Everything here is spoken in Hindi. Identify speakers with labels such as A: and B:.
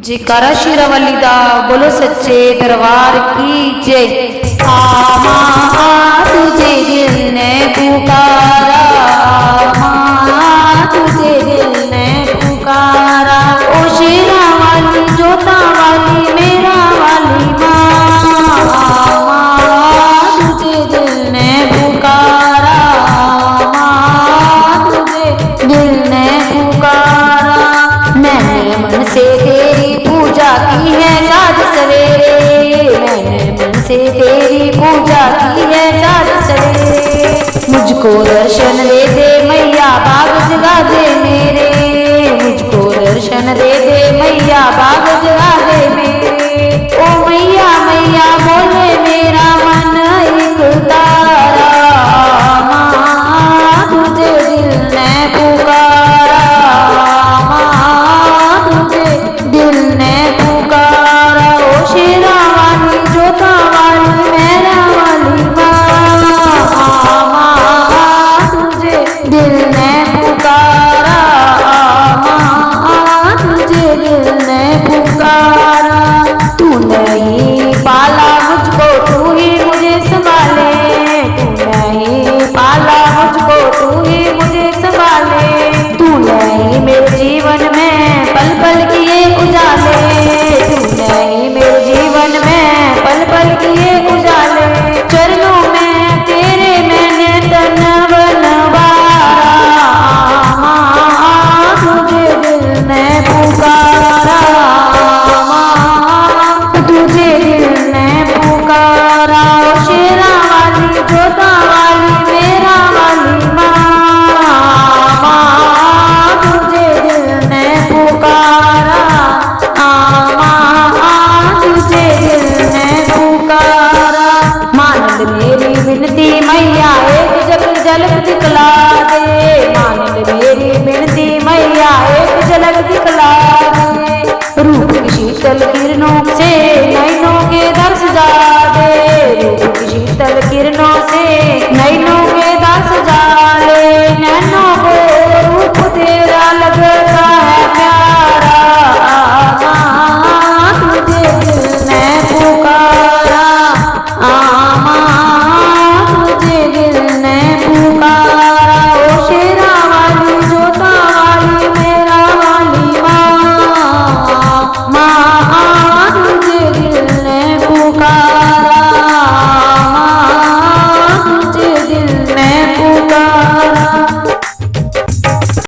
A: जयकारा शेरावाली दा बोलो सच्चे दरबार की जय। माँ तुझे दिल ने पुकारा, माँ तुझे दिल ने पुकारा, ओ शेरावाली जोता वाली मेरा वाली माँ, माँ तुझे दिल ने पुकारा, माँ तुझे दिल ने पुकारा। मैंने मन से तेरी पूजा की है साज सवेरे, मैंने मन से तेरी पूजा की है साज सवेरे। मुझको दर्शन दे दे मैया बाग जगा दे मेरे, मुझको दर्शन दे दे मैया बाग जगा दे मेरे। ओ मैया मैया बोले मेरा मन एक तारा, माँ तुझे दिल ने पुकारा, माँ तुझे दिल ने पुकारा, ओ शेरावाली जोता वाली मेरा वाली माँ, माँ तुझे दिल ने पुकारा, माँ तुझे दिल ने पुकारा।